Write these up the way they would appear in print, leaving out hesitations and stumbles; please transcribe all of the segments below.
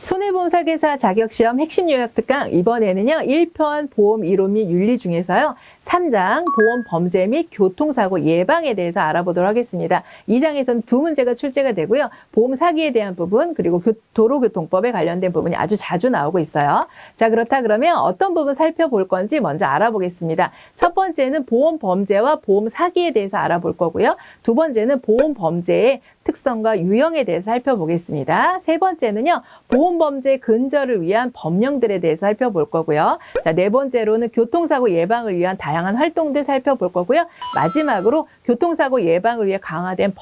손해보험 설계사 자격시험 핵심 요약 특강, 이번에는요 1편 보험 이론 및 윤리 중에서요 3장 보험 범죄 및 교통사고 예방에 대해서 알아보도록 하겠습니다. 2장에서는 두 문제가 출제가 되고요. 보험 사기에 대한 부분, 그리고 도로교통법에 관련된 부분이 아주 자주 나오고 있어요. 자, 그렇다 그러면 어떤 부분 살펴볼 건지 먼저 알아보겠습니다. 첫 번째는 보험 범죄와 보험 사기에 대해서 알아볼 거고요. 두 번째는 보험 범죄의 특성과 유형에 대해서 살펴보겠습니다. 세 번째는요, 보험범죄 근절을 위한 법령들에 대해서 살펴볼 거고요. 자, 네 번째로는 교통사고 예방을 위한 다양한 활동들 살펴볼 거고요. 마지막으로 교통사고 예방을 위해 강화된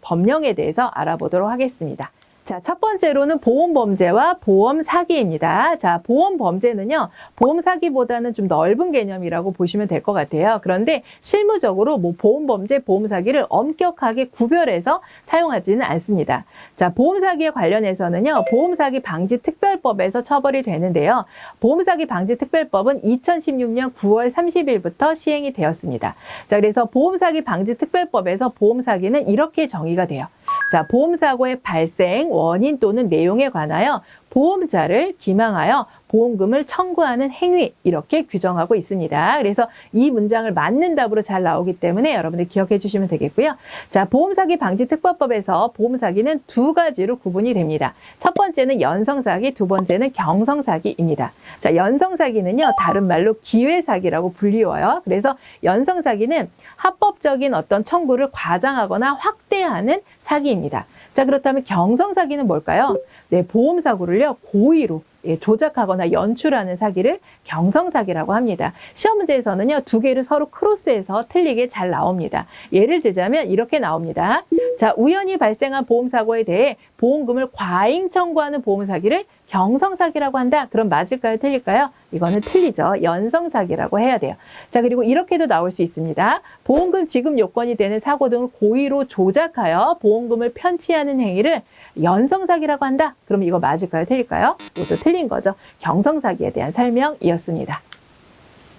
법령에 대해서 알아보도록 하겠습니다. 자, 첫 번째로는 보험 범죄와 보험 사기입니다. 자, 보험 범죄는요, 보험 사기보다는 좀 넓은 개념이라고 보시면 될 것 같아요. 그런데 실무적으로 보험 범죄, 보험 사기를 엄격하게 구별해서 사용하지는 않습니다. 자, 보험 사기에 관련해서는요, 보험 사기 방지 특별법에서 처벌이 되는데요. 보험 사기 방지 특별법은 2016년 9월 30일부터 시행이 되었습니다. 자, 그래서 보험 사기 방지 특별법에서 보험 사기는 이렇게 정의가 돼요. 자, 보험사고의 발생, 원인 또는 내용에 관하여 보험자를 기망하여 보험금을 청구하는 행위, 이렇게 규정하고 있습니다. 그래서 이 문장을 맞는 답으로 잘 나오기 때문에 여러분들 기억해 주시면 되겠고요. 자, 보험사기 방지특법법에서 보험사기는 두 가지로 구분이 됩니다. 첫 번째는 연성사기, 두 번째는 경성사기입니다. 자, 연성사기는요, 다른 말로 기회사기라고 불리워요. 그래서 연성사기는 합법적인 어떤 청구를 과장하거나 확대하는 사기입니다. 자, 그렇다면 경성사기는 뭘까요? 네, 보험사고를요, 고의로 조작하거나 연출하는 사기를 경성사기라고 합니다. 시험 문제에서는요, 두 개를 서로 크로스해서 틀리게 잘 나옵니다. 예를 들자면 이렇게 나옵니다. 자, 우연히 발생한 보험사고에 대해 보험금을 과잉 청구하는 보험사기를 경성사기라고 한다. 그럼 맞을까요? 틀릴까요? 이거는 틀리죠. 연성사기라고 해야 돼요. 자, 그리고 이렇게도 나올 수 있습니다. 보험금 지급 요건이 되는 사고 등을 고의로 조작하여 보험금을 편취하는 행위를 연성사기라고 한다. 그럼 이거 맞을까요? 틀릴까요? 이것도 틀린 거죠. 경성사기에 대한 설명이었습니다.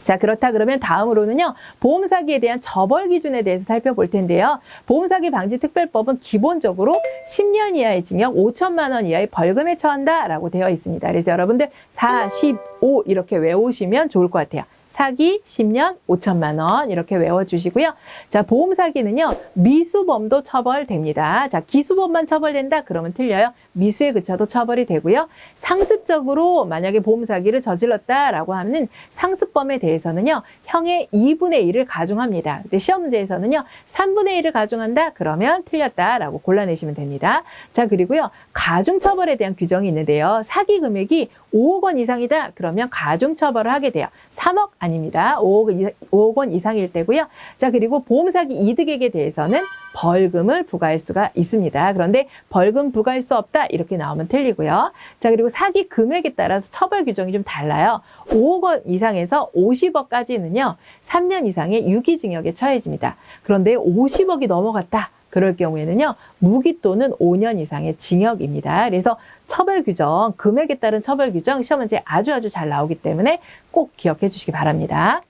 자, 그렇다 그러면 다음으로는요, 보험사기에 대한 처벌 기준에 대해서 살펴볼 텐데요. 보험사기 방지특별법은 기본적으로 10년 이하의 징역 5천만 원 이하의 벌금에 처한다라고 되어 있습니다. 그래서 여러분들 4, 10, 5 이렇게 외우시면 좋을 것 같아요. 사기 10년 5천만 원 이렇게 외워주시고요. 자, 보험 사기는요, 미수범도 처벌됩니다. 자, 기수범만 처벌된다? 그러면 틀려요. 미수에 그쳐도 처벌이 되고요. 상습적으로 만약에 보험 사기를 저질렀다라고 하는 상습범에 대해서는요, 형의 2분의 1을 가중합니다. 근데 시험 문제에서는요, 3분의 1을 가중한다? 그러면 틀렸다라고 골라내시면 됩니다. 자, 그리고요, 가중처벌에 대한 규정이 있는데요. 사기 금액이 5억 원 이상이다? 그러면 가중처벌을 하게 돼요. 3억 아닙니다. 5억 원 이상일 때고요. 자, 그리고 보험사기 이득액에 대해서는 벌금을 부과할 수가 있습니다. 그런데 벌금 부과할 수 없다 이렇게 나오면 틀리고요. 자, 그리고 사기 금액에 따라서 처벌 규정이 좀 달라요. 5억 원 이상에서 50억까지는요. 3년 이상의 유기징역에 처해집니다. 그런데 50억이 넘어갔다. 그럴 경우에는요, 무기 또는 5년 이상의 징역입니다. 그래서 처벌 규정, 금액에 따른 처벌 규정 시험 문제 아주 잘 나오기 때문에 꼭 기억해 주시기 바랍니다.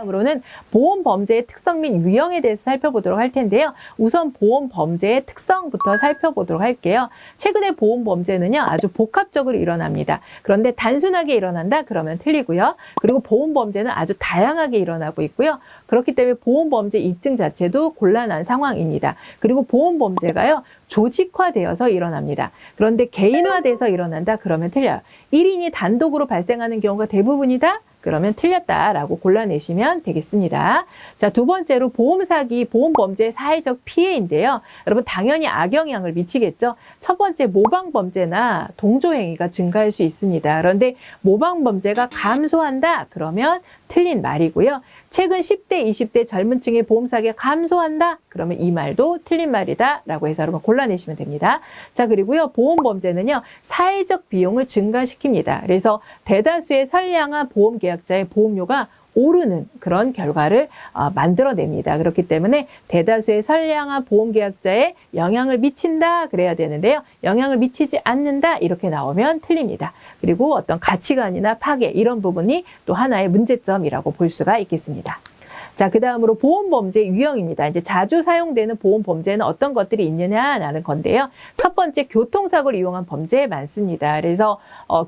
다음으로는 보험 범죄의 특성 및 유형에 대해서 살펴보도록 할 텐데요. 우선 보험 범죄의 특성부터 살펴보도록 할게요. 최근에 보험 범죄는요, 아주 복합적으로 일어납니다. 그런데 단순하게 일어난다? 그러면 틀리고요. 그리고 보험 범죄는 아주 다양하게 일어나고 있고요. 그렇기 때문에 보험 범죄 입증 자체도 곤란한 상황입니다. 그리고 보험 범죄가요, 조직화되어서 일어납니다. 그런데 개인화돼서 일어난다? 그러면 틀려요. 1인이 단독으로 발생하는 경우가 대부분이다? 그러면 틀렸다라고 골라내시면 되겠습니다. 자, 두 번째로 보험 사기, 보험 범죄의 사회적 피해인데요. 여러분 당연히 악영향을 미치겠죠. 첫 번째 모방 범죄나 동조 행위가 증가할 수 있습니다. 그런데 모방 범죄가 감소한다? 그러면 틀린 말이고요. 최근 10대, 20대 젊은 층의 보험 사기가 감소한다? 그러면 이 말도 틀린 말이다 라고 해서 여러분 골라내시면 됩니다. 자, 그리고요, 보험 범죄는요, 사회적 비용을 증가시킵니다. 그래서 대다수의 선량한 보험 계약자의 보험료가 오르는 그런 결과를 만들어냅니다. 그렇기 때문에 대다수의 선량한 보험계약자에 영향을 미친다 그래야 되는데요. 영향을 미치지 않는다 이렇게 나오면 틀립니다. 그리고 어떤 가치관이나 파괴 이런 부분이 또 하나의 문제점이라고 볼 수가 있겠습니다. 자, 그 다음으로 보험범죄 유형입니다. 이제 자주 사용되는 보험범죄는 어떤 것들이 있느냐라는 건데요. 첫 번째, 교통사고를 이용한 범죄 많습니다. 그래서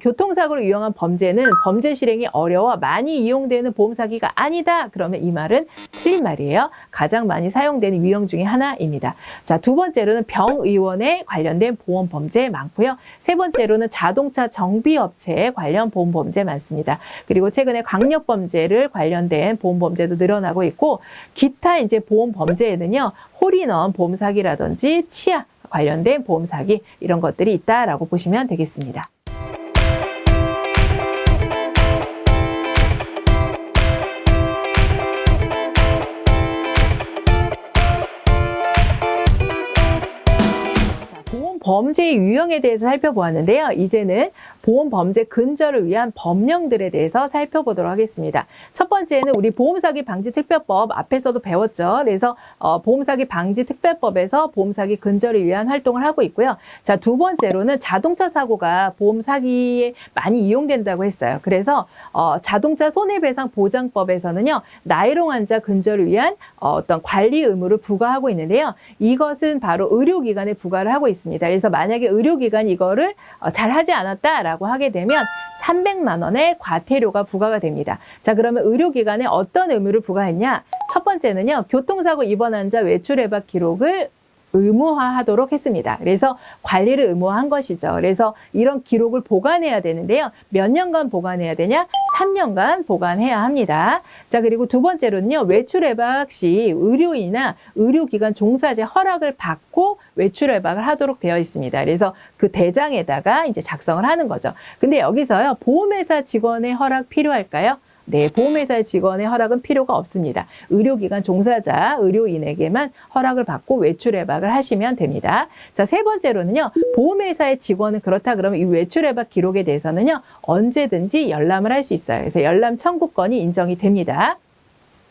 교통사고를 이용한 범죄는 범죄 실행이 어려워 많이 이용되는 보험사기가 아니다. 그러면 이 말은 틀린 말이에요. 가장 많이 사용되는 유형 중에 하나입니다. 자, 두 번째로는 병의원에 관련된 보험범죄 많고요. 세 번째로는 자동차 정비업체에 관련 보험범죄 많습니다. 그리고 최근에 강력범죄를 관련된 보험범죄도 늘어나고 있고, 기타 이제 보험 범죄에는요, 홀인원 보험 사기라든지 치아 관련된 보험 사기 이런 것들이 있다라고 보시면 되겠습니다. 범죄의 유형에 대해서 살펴보았는데요. 이제는 보험 범죄 근절을 위한 법령들에 대해서 살펴보도록 하겠습니다. 첫 번째는 우리 보험사기 방지 특별법 앞에서도 배웠죠. 그래서 보험사기 방지 특별법에서 보험사기 근절을 위한 활동을 하고 있고요. 자, 두 번째로는 자동차 사고가 보험사기에 많이 이용된다고 했어요. 그래서 자동차 손해배상 보장법에서는요, 나이롱 환자 근절을 위한 어떤 관리 의무를 부과하고 있는데요. 이것은 바로 의료기관에 부과를 하고 있습니다. 그래서 만약에 의료기관이 이거를 잘 하지 않았다라고 하게 되면 300만 원의 과태료가 부과가 됩니다. 자, 그러면 의료기관에 어떤 의무를 부과했냐? 첫 번째는요, 교통사고 입원 환자 외출 예방 기록을 의무화하도록 했습니다. 그래서 관리를 의무화한 것이죠. 그래서 이런 기록을 보관해야 되는데요. 몇 년간 보관해야 되냐? 3년간 보관해야 합니다. 자, 그리고 두 번째로는요, 외출 예방 시 의료인이나 의료기관 종사자 허락을 받고 외출 예방을 하도록 되어 있습니다. 그래서 그 대장에다가 이제 작성을 하는 거죠. 근데 여기서요, 보험회사 직원의 허락 필요할까요? 네, 보험회사의 직원의 허락은 필요가 없습니다. 의료기관 종사자, 의료인에게만 허락을 받고 외출 예방을 하시면 됩니다. 자, 세 번째로는요, 보험회사의 직원은 그렇다 그러면 이 외출 예방 기록에 대해서는요, 언제든지 열람을 할 수 있어요. 그래서 열람 청구권이 인정이 됩니다.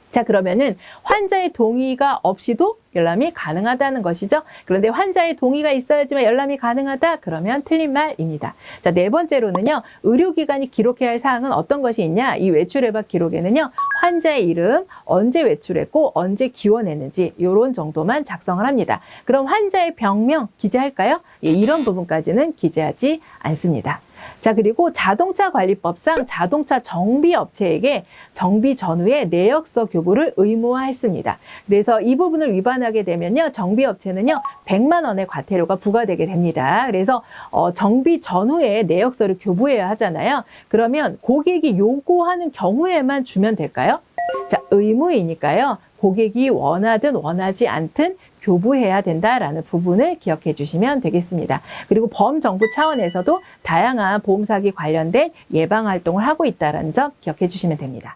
자, 그러면은 환자의 동의가 없이도 열람이 가능하다는 것이죠. 그런데 환자의 동의가 있어야지만 열람이 가능하다? 그러면 틀린 말입니다. 자, 네 번째로는요, 의료기관이 기록해야 할 사항은 어떤 것이 있냐? 이 외출 예방 기록에는요, 환자의 이름, 언제 외출했고 언제 기원했는지 이런 정도만 작성을 합니다. 그럼 환자의 병명 기재할까요? 예, 이런 부분까지는 기재하지 않습니다. 자, 그리고 자동차 관리법상 자동차 정비업체에게 정비 전후에 내역서 교부를 의무화했습니다. 그래서 이 부분을 위반하게 되면요, 정비업체는요, 100만 원의 과태료가 부과되게 됩니다. 그래서 정비 전후에 내역서를 교부해야 하잖아요. 그러면 고객이 요구하는 경우에만 주면 될까요? 자, 의무이니까요, 고객이 원하든 원하지 않든 교부해야 된다라는 부분을 기억해 주시면 되겠습니다. 그리고 범정부 차원에서도 다양한 보험사기 관련된 예방활동을 하고 있다는 점 기억해 주시면 됩니다.